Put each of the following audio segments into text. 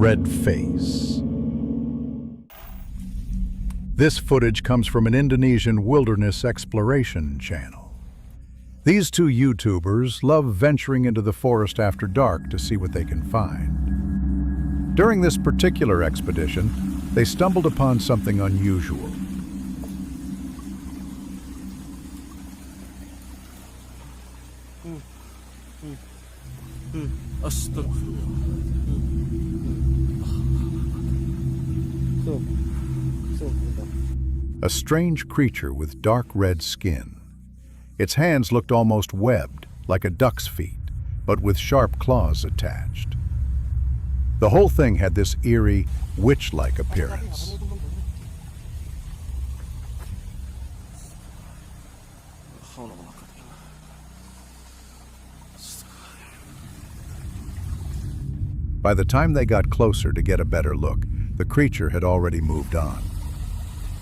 red face. This footage comes from an Indonesian wilderness exploration channel. These two YouTubers love venturing into the forest after dark to see what they can find. During this particular expedition, they stumbled upon something unusual. A strange creature with dark red skin. Its hands looked almost webbed, like a duck's feet, but with sharp claws attached. The whole thing had this eerie, witch-like appearance. By the time they got closer to get a better look, the creature had already moved on.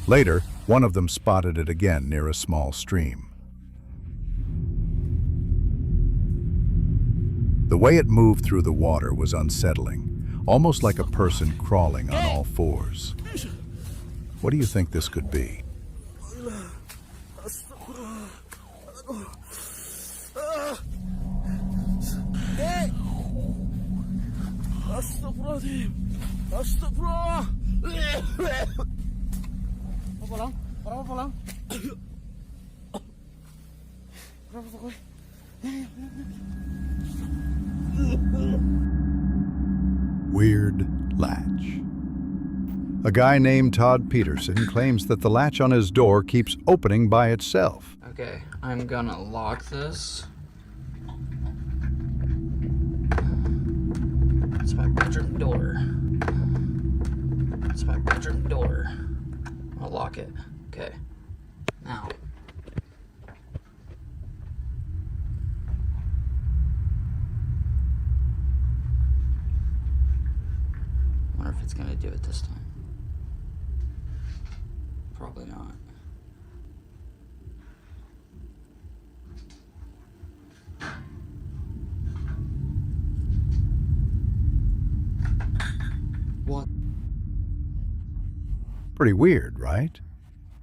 Later, one of them spotted it again near a small stream. The way it moved through the water was unsettling, almost like a person crawling on all fours. What do you think this could be? Weird latch. A guy named Todd Peterson claims that the latch on his door keeps opening by itself. Okay, I'm gonna lock this. It's my bedroom door. It's my bedroom door. I'll lock it. Okay. Now. Wonder if it's gonna do it this time. Probably not. What? Pretty weird, right?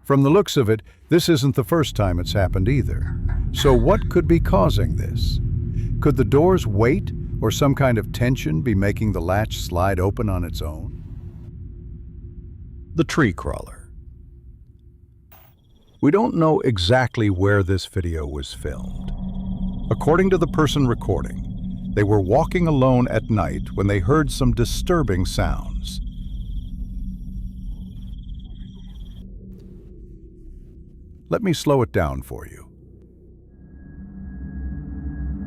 From the looks of it, this isn't the first time it's happened either. So what could be causing this? Could the door's weight or some kind of tension be making the latch slide open on its own? The tree crawler. We don't know exactly where this video was filmed. According to the person recording, they were walking alone at night when they heard some disturbing sounds. Let me slow it down for you.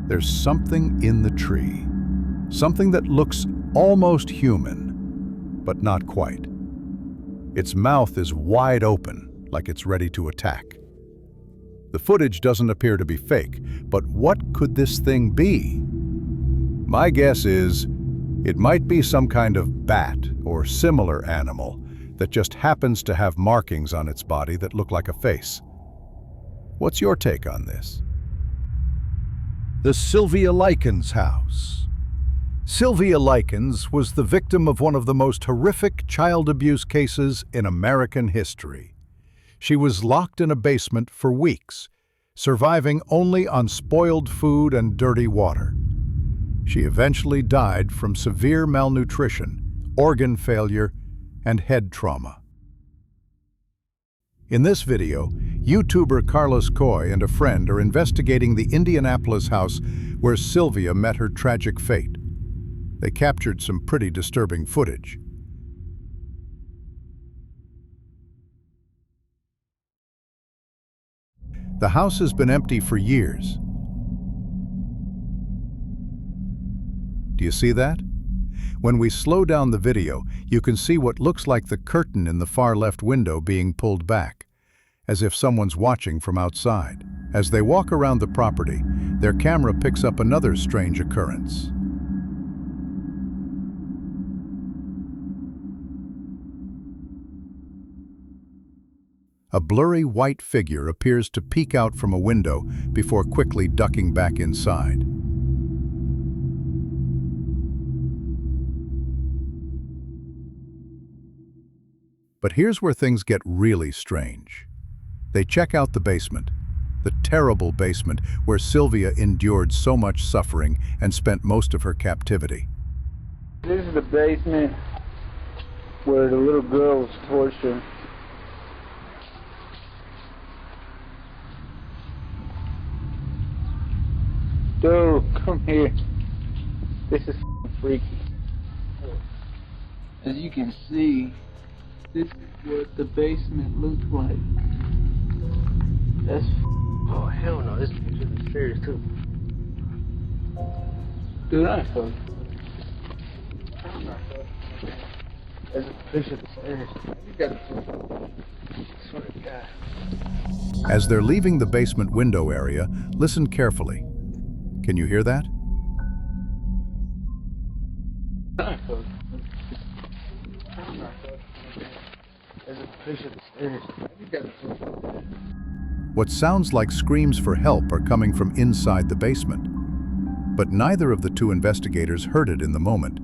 There's something in the tree, something that looks almost human, but not quite. Its mouth is wide open, like it's ready to attack. The footage doesn't appear to be fake, but what could this thing be? My guess is it might be some kind of bat or similar animal that just happens to have markings on its body that look like a face. What's your take on this? The Sylvia Likens house. Sylvia Likens was the victim of one of the most horrific child abuse cases in American history. She was locked in a basement for weeks, surviving only on spoiled food and dirty water. She eventually died from severe malnutrition, organ failure, and head trauma. In this video, YouTuber Carlos Coy and a friend are investigating the Indianapolis house where Sylvia met her tragic fate. They captured some pretty disturbing footage. The house has been empty for years. Do you see that? When we slow down the video, you can see what looks like the curtain in the far left window being pulled back, as if someone's watching from outside. As they walk around the property, their camera picks up another strange occurrence. A blurry white figure appears to peek out from a window before quickly ducking back inside. But here's where things get really strange. They check out the basement, the terrible basement where Sylvia endured so much suffering and spent most of her captivity. This is the basement where the little girl was tortured. Dude, come here. This is freaky. As you can see, this is what the basement looks like. That's Oh, hell no. This picture is serious, too. dude, I fuck. There's a picture of the stairs. You gotta swear to God. As they're leaving the basement window area, listen carefully. Can you hear that? I fuck. There's a picture of the stairs. You gotta What sounds like screams for help are coming from inside the basement. But neither of the two investigators heard it in the moment.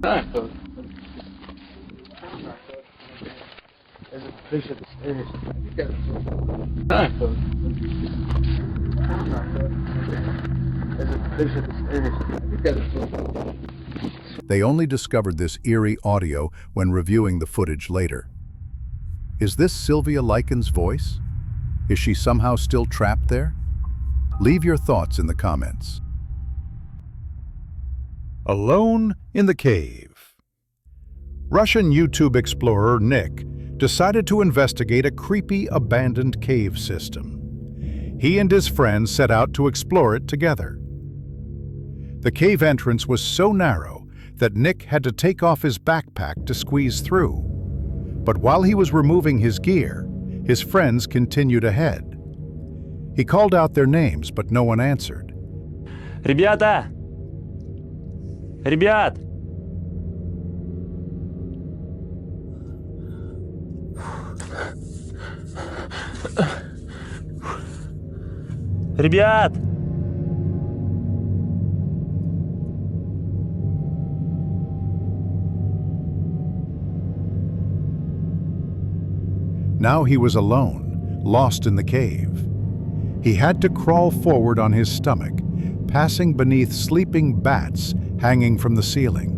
I fuck. There's a picture of the stairs. You gotta I fuck. There's a picture of the stairs. You gotta They only discovered this eerie audio when reviewing the footage later. Is this Sylvia Likens' voice? Is she somehow still trapped there? Leave your thoughts in the comments. Alone in the cave. Russian YouTube explorer Nick decided to investigate a creepy abandoned cave system. He and his friends set out to explore it together. The cave entrance was so narrow that Nick had to take off his backpack to squeeze through. But while he was removing his gear, his friends continued ahead. He called out their names, but no one answered. Ребята! Ребят! Ребят! Now he was alone, lost in the cave. He had to crawl forward on his stomach, passing beneath sleeping bats hanging from the ceiling.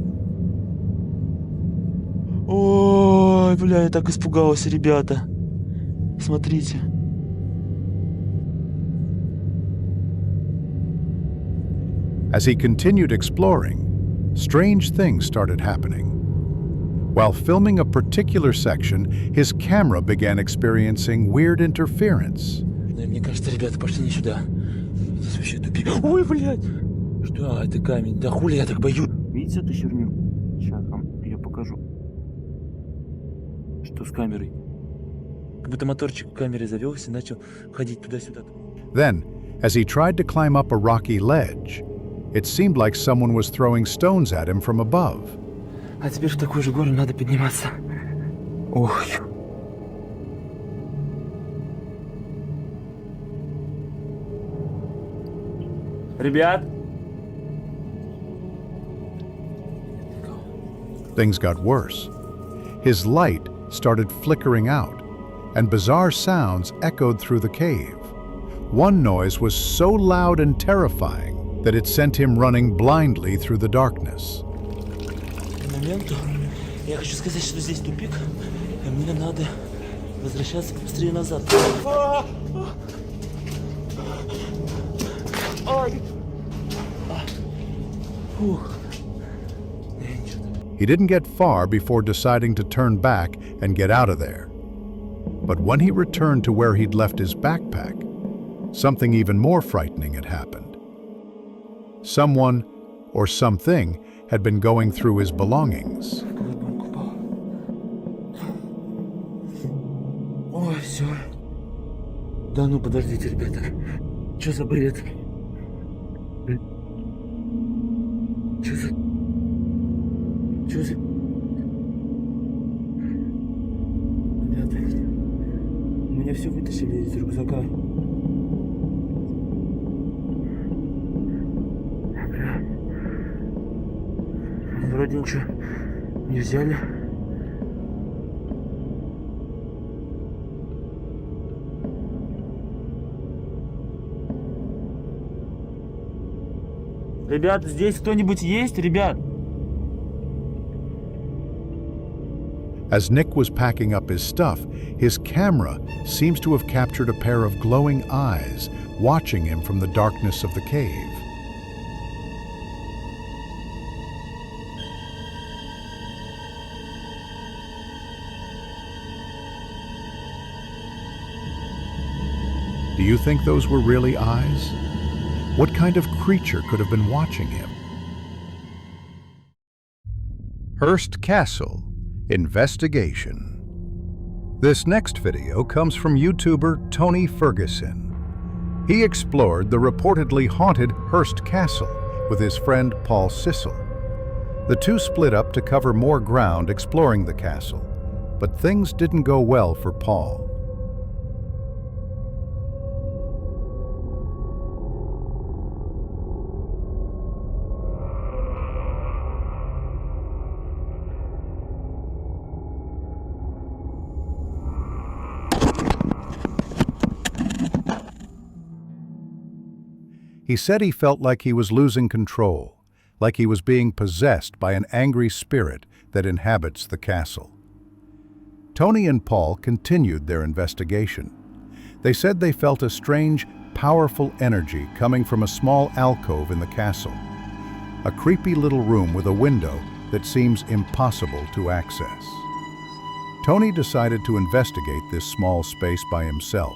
Ой, бля, я так испугался, ребята. Смотрите. As he continued exploring, strange things started happening. While filming a particular section, his camera began experiencing weird interference. Мне кажется, ребята, пошли не сюда. Здесь вообще тупик. Ой, блядь! Что? Это камень. Да хули я так боюсь? Видите эту херню? Сейчас вам ее покажу. Что с камерой? Как будто моторчик в камере завелся и начал ходить туда-сюда. Then, as he tried to climb up a rocky ledge, it seemed like someone was throwing stones at him from above. А теперь в такую же гору надо подниматься. Ох. Ребят! Things got worse. His light started flickering out, and bizarre sounds echoed through the cave. One noise was so loud and terrifying that it sent him running blindly through the darkness. Моменту я хочу сказать, что здесь тупик, и мне надо возвращаться быстрее назад. He didn't get far before deciding to turn back and get out of there. But when he returned to where he'd left his backpack, something even more frightening had happened. Someone, or something, had been going through his belongings. Ой, все. Да ну подождите, ребята. Что за бред? Что за... Что за... Ребята, меня все вытащили из рюкзака. Вроде ничего не взяли. Ребят, здесь кто-нибудь есть, ребят? As Nick was packing up his stuff, his camera seems to have captured a pair of glowing eyes watching him from the darkness of the cave. Do you think those were really eyes? What kind of creature could have been watching him? Hurst Castle Investigation. This next video comes from YouTuber Tony Ferguson. He explored the reportedly haunted Hurst Castle with his friend Paul Sissel. The two split up to cover more ground exploring the castle, but things didn't go well for Paul. He said he felt like he was losing control, like he was being possessed by an angry spirit that inhabits the castle. Tony and Paul continued their investigation. They said they felt a strange, powerful energy coming from a small alcove in the castle, a creepy little room with a window that seems impossible to access. Tony decided to investigate this small space by himself,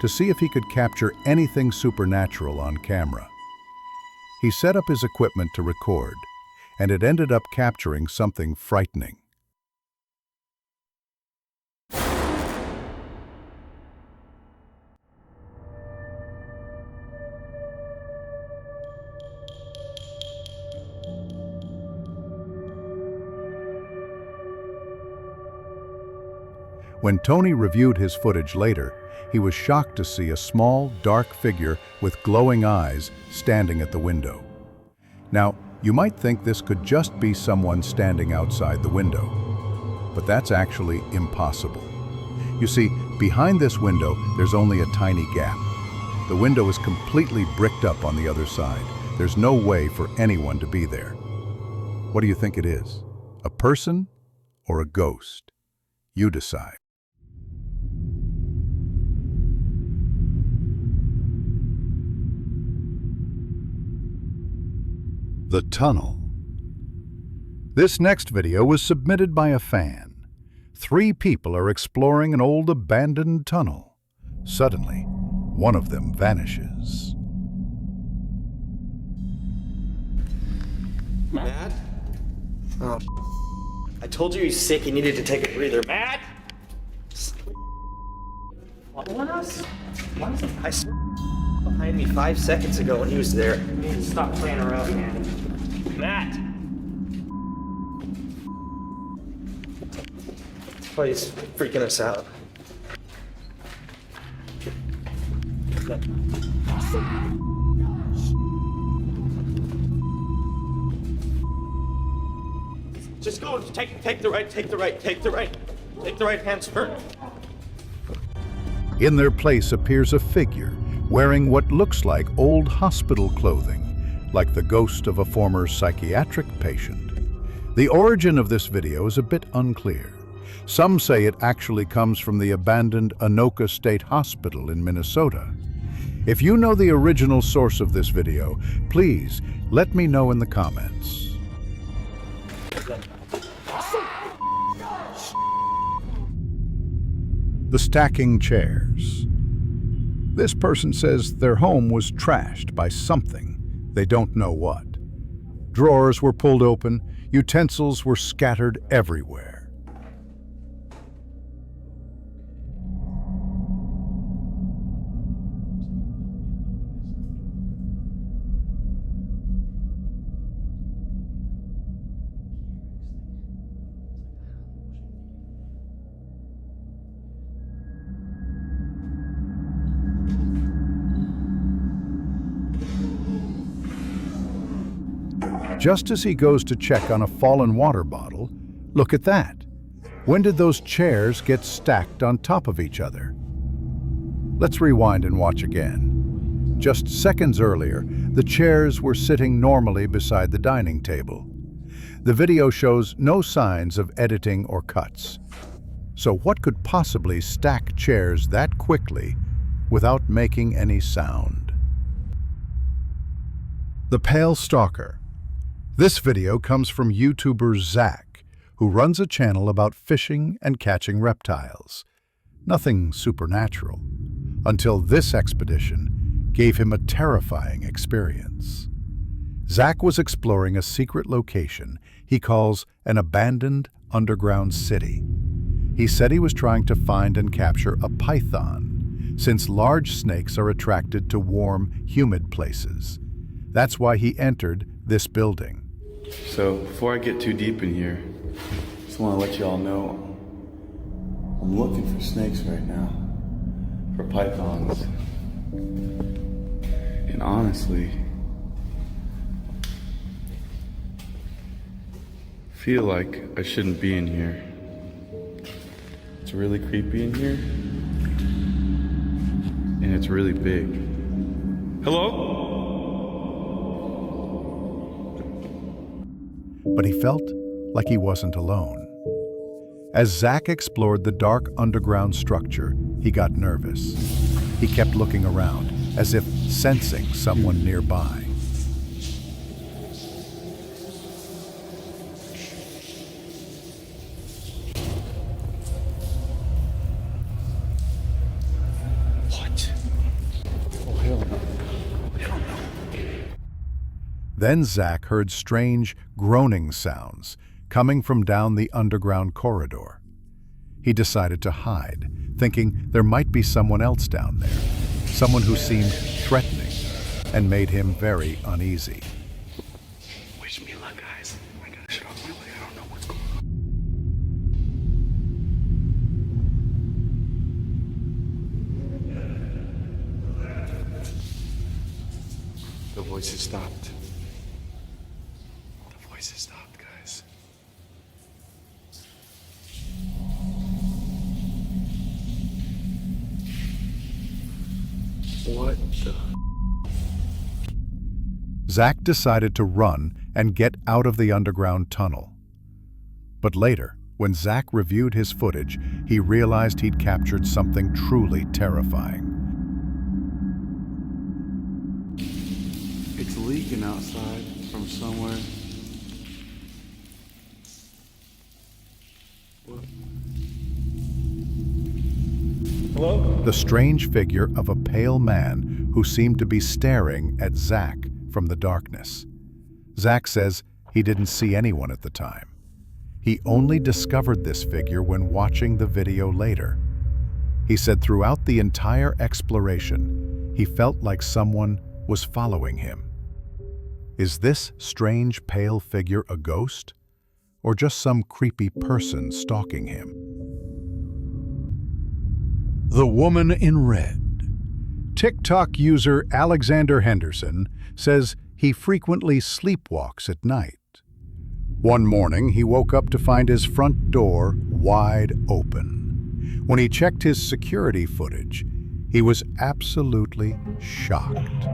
to see if he could capture anything supernatural on camera. He set up his equipment to record, and it ended up capturing something frightening. When Tony reviewed his footage later, he was shocked to see a small, dark figure with glowing eyes standing at the window. Now, you might think this could just be someone standing outside the window, but that's actually impossible. You see, behind this window, there's only a tiny gap. The window is completely bricked up on the other side. There's no way for anyone to be there. What do you think it is? A person or a ghost? You decide. The tunnel. This next video was submitted by a fan. 3 people are exploring an old abandoned tunnel. Suddenly, one of them vanishes. Matt? Oh, I told you he's sick, he needed to take a breather. Matt? Following us? I saw behind me 5 seconds ago when he was there. You need to stop playing around, man. Matt! Oh, he's freaking us out. Just go, take the right, take the right, take the right. Take the right hand turn. In their place appears a figure wearing what looks like old hospital clothing, like the ghost of a former psychiatric patient. The origin of this video is a bit unclear. Some say it actually comes from the abandoned Anoka State Hospital in Minnesota. If you know the original source of this video, please let me know in the comments. The stacking chairs. This person says their home was trashed by something. They don't know what. Drawers were pulled open, utensils were scattered everywhere. Just as he goes to check on a fallen water bottle, look at that. When did those chairs get stacked on top of each other? Let's rewind and watch again. Just seconds earlier, the chairs were sitting normally beside the dining table. The video shows no signs of editing or cuts. So what could possibly stack chairs that quickly without making any sound? The Pale Stalker. This video comes from YouTuber Zach, who runs a channel about fishing and catching reptiles. Nothing supernatural, until this expedition gave him a terrifying experience. Zach was exploring a secret location he calls an abandoned underground city. He said he was trying to find and capture a python, since large snakes are attracted to warm, humid places. That's why he entered this building. So, before I get too deep in here, I just want to let you all know I'm looking for snakes right now, for pythons. And honestly, I feel like I shouldn't be in here. It's really creepy in here, and it's really big. Hello? But he felt like he wasn't alone. As Zach explored the dark underground structure, he got nervous. He kept looking around, as if sensing someone nearby. What? Oh, hell no. Hell no. Then Zach heard strange groaning sounds coming from down the underground corridor. He decided to hide, thinking there might be someone else down there, someone who seemed threatening and made him very uneasy. Wish me luck, guys. I gotta shut off my light. I don't know what's going on. The voices stopped. The voices stopped, guys. What the? Zach decided to run and get out of the underground tunnel. But later, when Zach reviewed his footage, he realized he'd captured something truly terrifying. It's leaking outside from somewhere. What? Hello? The strange figure of a pale man who seemed to be staring at Zach from the darkness. Zach says he didn't see anyone at the time. He only discovered this figure when watching the video later. He said throughout the entire exploration, he felt like someone was following him. Is this strange pale figure a ghost, or just some creepy person stalking him? The Woman in Red. TikTok user Alexander Henderson says he frequently sleepwalks at night. One morning, he woke up to find his front door wide open. When he checked his security footage, he was absolutely shocked.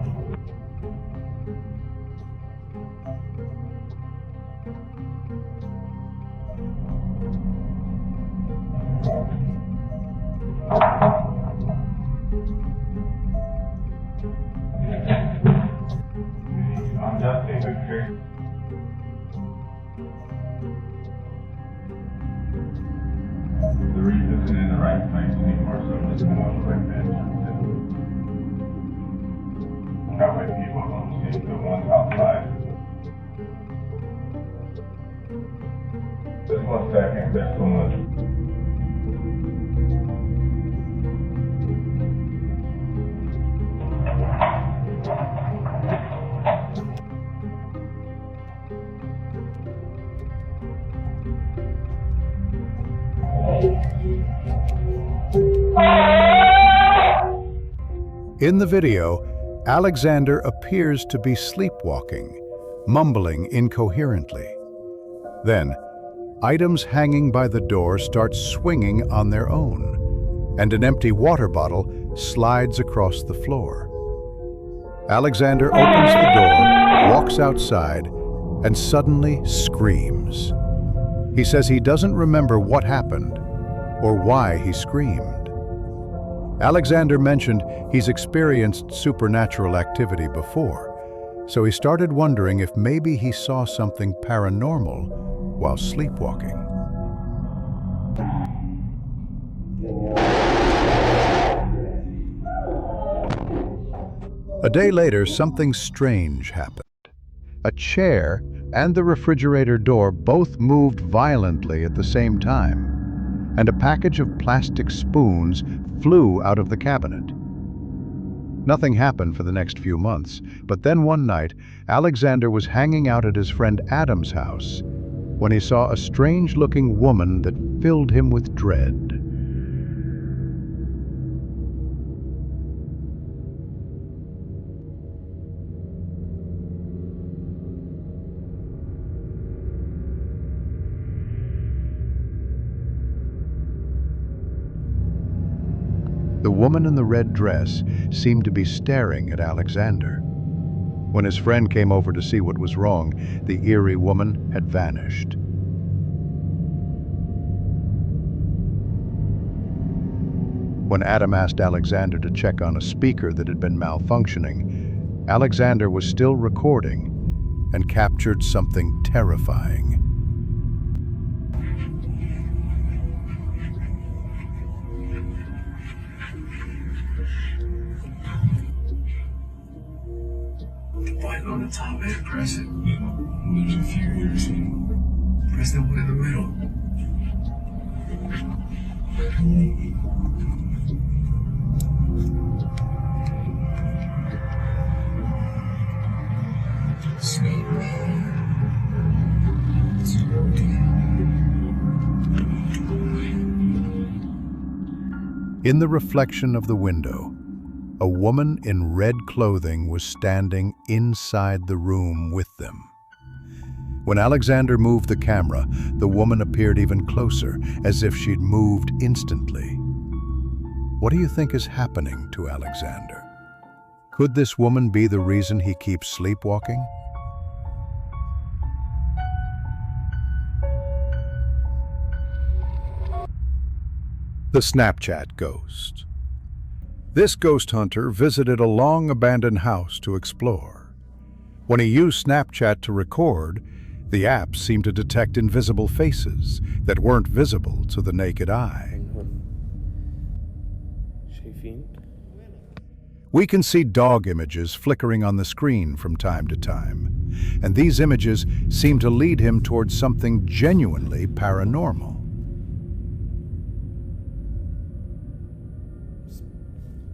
I'm Justin Victor. The reef isn't in the right place anymore, so I'm just going to quick mention that way people don't see the ones outside. Just 1 second, there's so much. In the video, Alexander appears to be sleepwalking, mumbling incoherently. Then, items hanging by the door start swinging on their own, and an empty water bottle slides across the floor. Alexander opens the door, walks outside, and suddenly screams. He says he doesn't remember what happened or why he screamed. Alexander mentioned he's experienced supernatural activity before, so he started wondering if maybe he saw something paranormal while sleepwalking. A day later, something strange happened. A chair and the refrigerator door both moved violently at the same time, and a package of plastic spoons flew out of the cabinet. Nothing happened for the next few months, but then one night, Alexander was hanging out at his friend Adam's house when he saw a strange-looking woman that filled him with dread. The woman in the red dress seemed to be staring at Alexander. When his friend came over to see what was wrong, the eerie woman had vanished. When Adam asked Alexander to check on a speaker that had been malfunctioning, Alexander was still recording and captured something terrifying. On the top and press it. There's a few here, so press the one in the middle. In the reflection of the window, a woman in red clothing was standing inside the room with them. When Alexander moved the camera, the woman appeared even closer, as if she'd moved instantly. What do you think is happening to Alexander? Could this woman be the reason he keeps sleepwalking? The Snapchat Ghost. This ghost hunter visited a long-abandoned house to explore. When he used Snapchat to record, the app seemed to detect invisible faces that weren't visible to the naked eye. We can see dog images flickering on the screen from time to time, and these images seem to lead him towards something genuinely paranormal.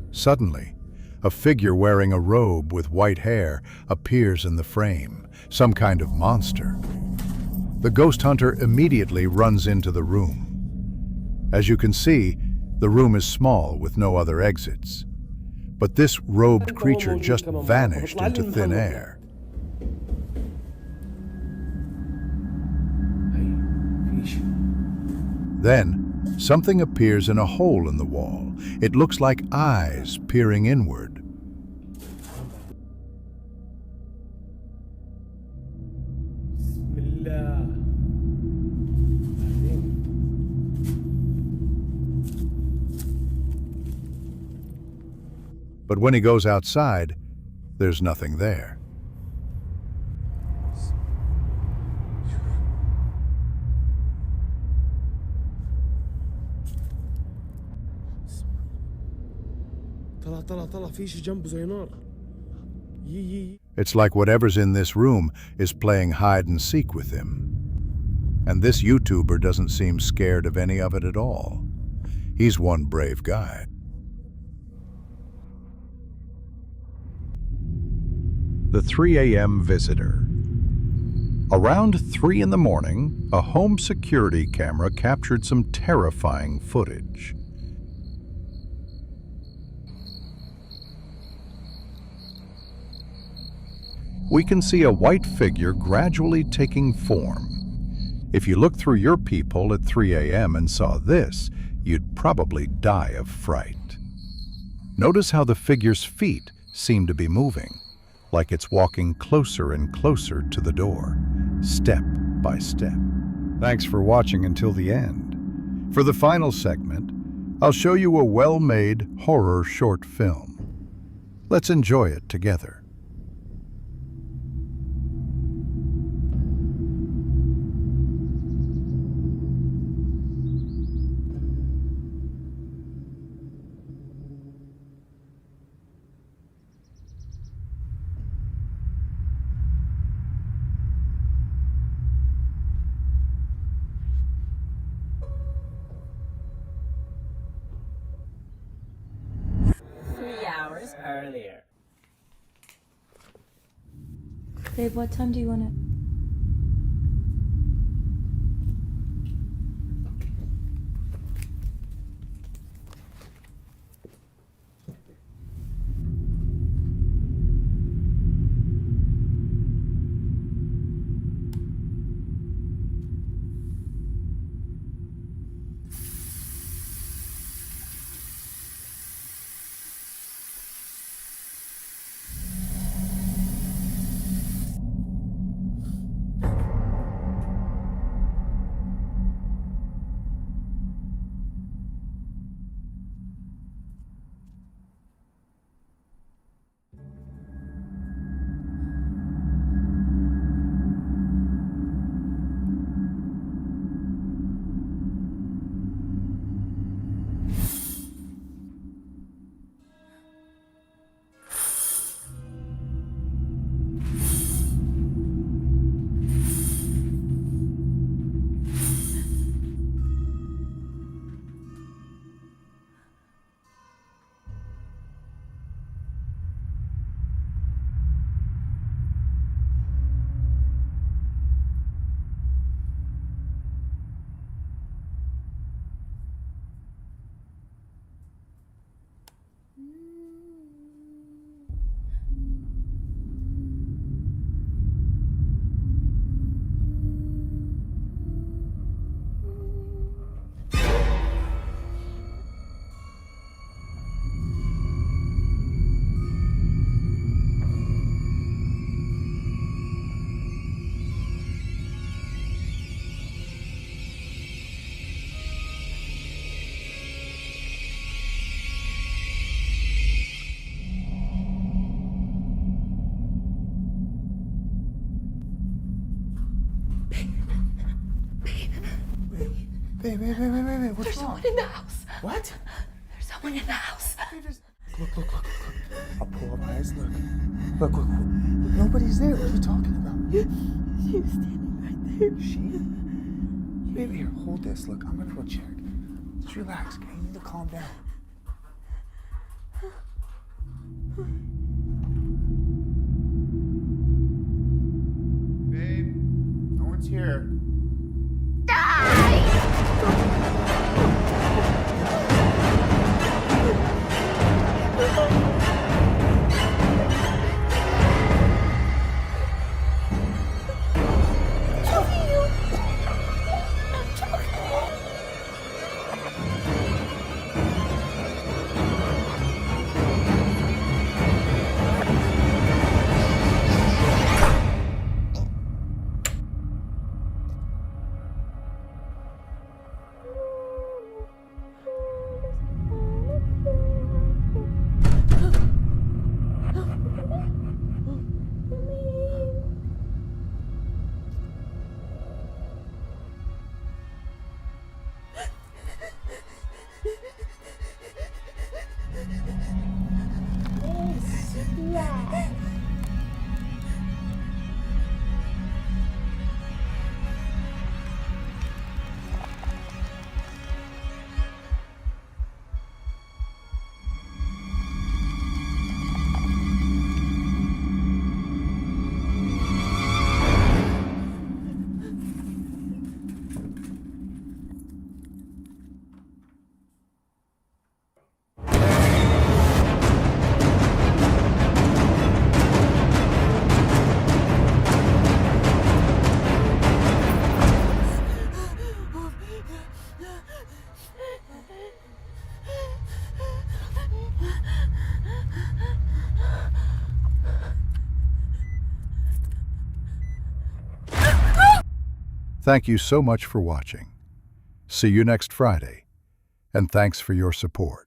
Suddenly, a figure wearing a robe with white hair appears in the frame, some kind of monster. The ghost hunter immediately runs into the room. As you can see, the room is small with no other exits. But this robed creature just vanished into thin air. Then, something appears in a hole in the wall. It looks like eyes peering inward. But when he goes outside, there's nothing there. It's like whatever's in this room is playing hide and seek with him. And this YouTuber doesn't seem scared of any of it at all. He's one brave guy. The 3 a.m. visitor. Around 3 in the morning, a home security camera captured some terrifying footage. We can see a white figure gradually taking form. If you looked through your peephole at 3 a.m. and saw this, you'd probably die of fright. Notice how the figure's feet seem to be moving, like it's walking closer and closer to the door, step by step. Thanks for watching until the end. For the final segment, I'll show you a well-made horror short film. Let's enjoy it together. Earlier. Babe, what time do you want to... Wait, what's There's wrong? someone in the house. What? There's someone in the house. Look. I'll pull up eyes. Look. Nobody's there. What are you talking about? She was standing right there. She? Baby, here, hold this. Look, I'm gonna go check. Just relax, okay? You need to calm down. Babe, no one's here. Thank you so much for watching. See you next Friday, and thanks for your support.